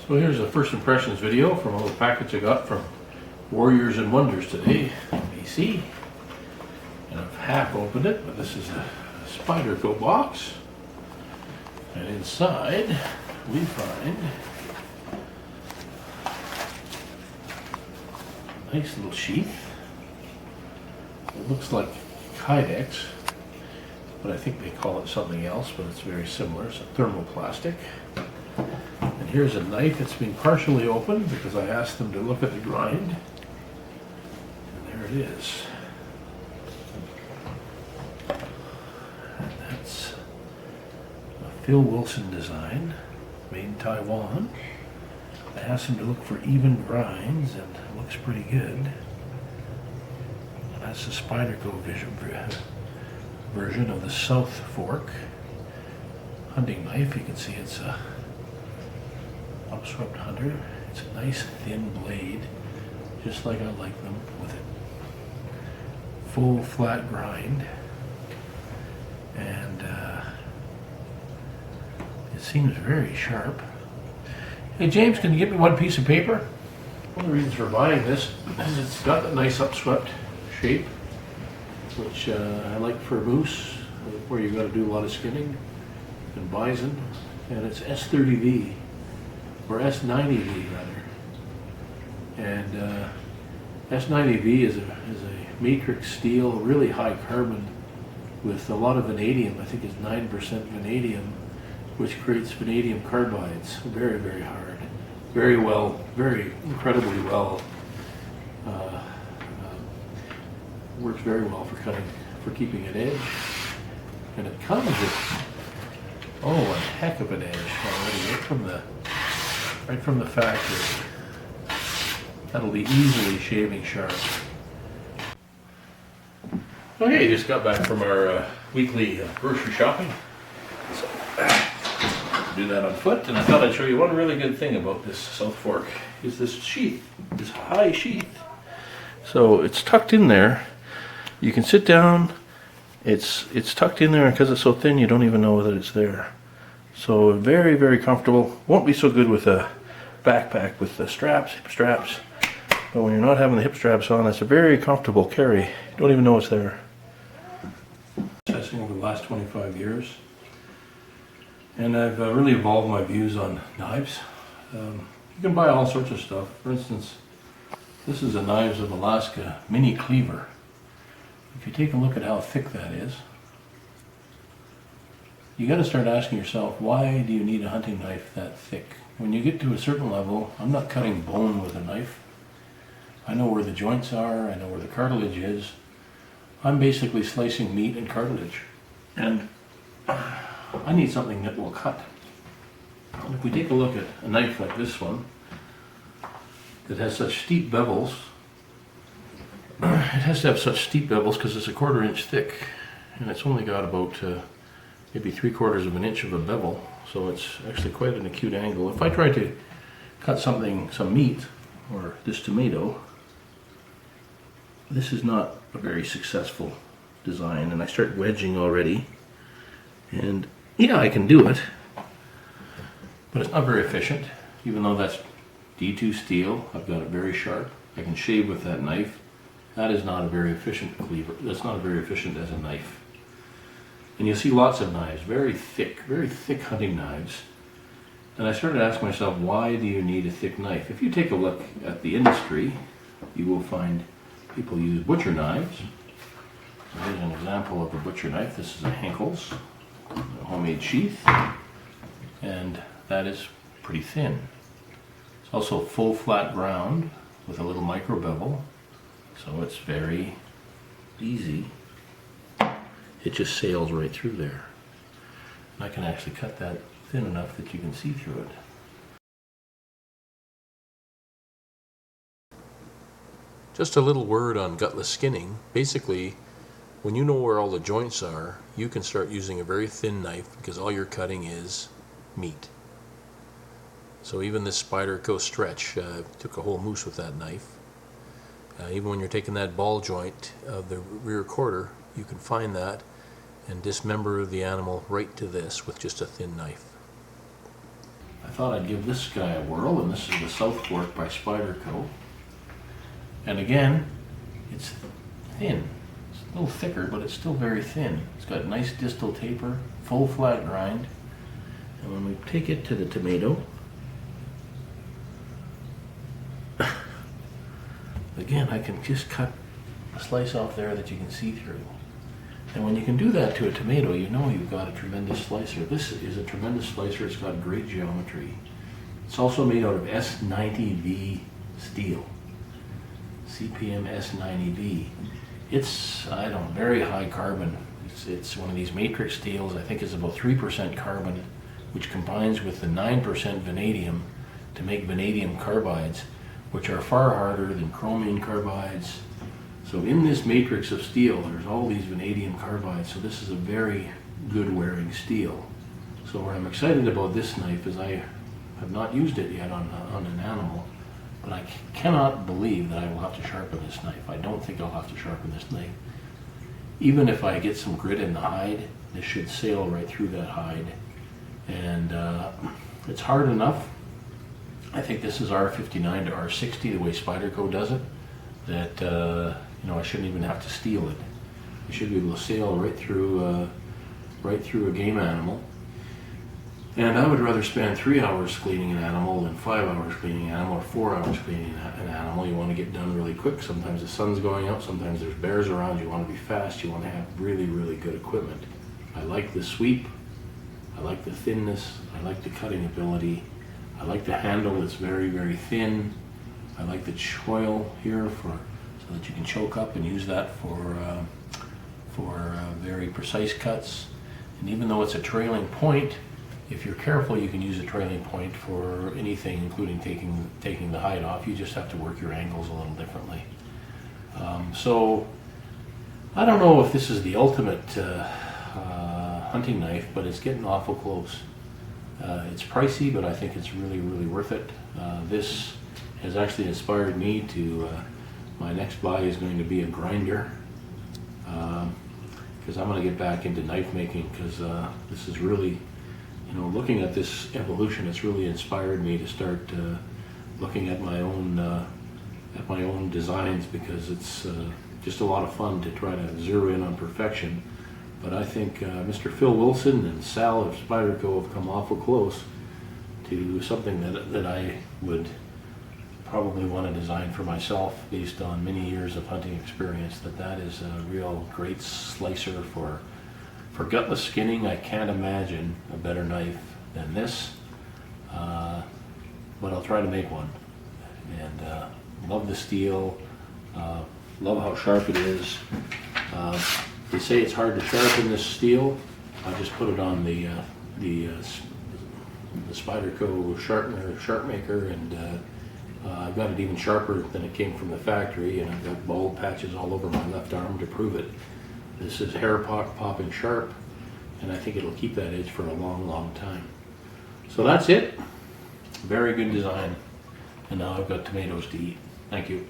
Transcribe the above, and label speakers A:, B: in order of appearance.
A: So here's a first impressions video from a little package I got from Warriors and Wonders today, BC. And I've half opened it, but this is a Spyderco box. And inside we find a nice little sheath. It looks like Kydex, but I think they call it something else, but it's very similar. It's a thermoplastic. And here's a knife. It's been partially opened because I asked them to look at the grind. And there it is. And that's a Phil Wilson design, made in Taiwan. I asked them to look for even grinds, and it looks pretty good. And that's the Spyderco version of the South Fork hunting knife. You can see it's a upswept hunter. It's a nice thin blade, just like I like them, with a full flat grind. And it seems very sharp. Hey James, can you give me one piece of paper? One of the reasons for buying this is it's got a nice upswept shape, which I like for moose, where you got to do a lot of skinning, and bison, and it's S30V, or S90V rather. And S90V is a matrix steel, really high carbon, with a lot of vanadium. I think it's 9% vanadium, which creates vanadium carbides. Very, very hard. Very well, very incredibly well. Works very well for cutting, for keeping an edge. And it comes with, oh, a heck of an edge already, right from the factory. That'll be easily shaving sharp. Okay, just got back from our weekly grocery shopping. So, do that on foot, and I thought I'd show you one really good thing about this South Fork, is this sheath, this high sheath. So it's tucked in there. You can sit down. It's tucked in there, and because it's so thin, you don't even know that it's there. So very, very comfortable. Won't be so good with a backpack with the straps, hip straps. But when you're not having the hip straps on, it's a very comfortable carry. You don't even know it's there. Testing over the last 25 years. And I've really evolved my views on knives. You can buy all sorts of stuff. For instance, this is a Knives of Alaska mini cleaver. If you take a look at how thick that is, you got to start asking yourself, why do you need a hunting knife that thick? When you get to a certain level, I'm not cutting bone with a knife. I know where the joints are, I know where the cartilage is. I'm basically slicing meat and cartilage. And I need something that will cut. And if we take a look at a knife like this one, that has such steep bevels, it has to have such steep bevels because it's a 1/4 inch thick, and it's only got about maybe 3/4 of an inch of a bevel, so it's actually quite an acute angle. If I try to cut some meat, or this tomato, this is not a very successful design, and I start wedging already. And yeah, I can do it, but it's not very efficient. Even though that's D2 steel, I've got it very sharp. I can shave with that knife. That is not a very efficient cleaver. That's not very efficient as a knife. And you'll see lots of knives, very thick hunting knives. And I started to ask myself, why do you need a thick knife? If you take a look at the industry, you will find people use butcher knives. So here's an example of a butcher knife. This is a Henkel's, a homemade sheath, and that is pretty thin. It's also full flat ground with a little micro bevel, so it's very easy. It just sails right through there. And I can actually cut that thin enough that you can see through it. Just a little word on gutless skinning. Basically, when you know where all the joints are, you can start using a very thin knife because all you're cutting is meat. So even this Spyderco stretch, took a whole moose with that knife. Even when you're taking that ball joint of the rear quarter, you can find that and dismember the animal right to this with just a thin knife. I thought I'd give this guy a whirl, and this is the South Fork by Spyderco. And again, it's thin. It's a little thicker, but it's still very thin. It's got nice distal taper, full flat grind. And when we take it to the tomato, again, I can just cut a slice off there that you can see through. And when you can do that to a tomato, you know you've got a tremendous slicer. This is a tremendous slicer. It's got great geometry. It's also made out of S90V steel. CPM S90V. It's, very high carbon. It's one of these matrix steels. I think it's about 3% carbon, which combines with the 9% vanadium to make vanadium carbides, which are far harder than chromium carbides. So in this matrix of steel, there's all these vanadium carbides, so this is a very good wearing steel. So what I'm excited about this knife is I have not used it yet on an animal, but I cannot believe that I will have to sharpen this knife. I don't think I'll have to sharpen this knife. Even if I get some grit in the hide, this should sail right through that hide. And it's hard enough. I think this is R59 to R60, the way Spyderco does it, that I shouldn't even have to steel it. I should be able to sail right through a game animal. And I would rather spend 3 hours cleaning an animal than 5 hours cleaning an animal or 4 hours cleaning an animal. You want to get done really quick. Sometimes the sun's going out, sometimes there's bears around. You want to be fast. You want to have really, really good equipment. I like the sweep. I like the thinness. I like the cutting ability. I like the handle. It's very, very thin. I like the choil here so that you can choke up and use that for very precise cuts. And even though it's a trailing point, if you're careful, you can use a trailing point for anything, including taking the hide off. You just have to work your angles a little differently. So I don't know if this is the ultimate hunting knife, but it's getting awful close. It's pricey, but I think it's really, really worth it. This has actually inspired me to, my next buy is going to be a grinder, because I'm going to get back into knife making, because this is really, looking at this evolution, it's really inspired me to start looking at my own designs, because it's just a lot of fun to try to zero in on perfection. But I think Mr. Phil Wilson and Sal of Spyderco have come awful close to something that I would probably want to design for myself based on many years of hunting experience. That is a real great slicer for gutless skinning. I can't imagine a better knife than this, but I'll try to make one. And love the steel, love how sharp it is. They say it's hard to sharpen this steel. I just put it on the Spyderco sharp maker, and I've got it even sharper than it came from the factory, and I've got bald patches all over my left arm to prove it. This is hair popping sharp, and I think it'll keep that edge for a long, long time. So that's it. Very good design, and now I've got tomatoes to eat. Thank you.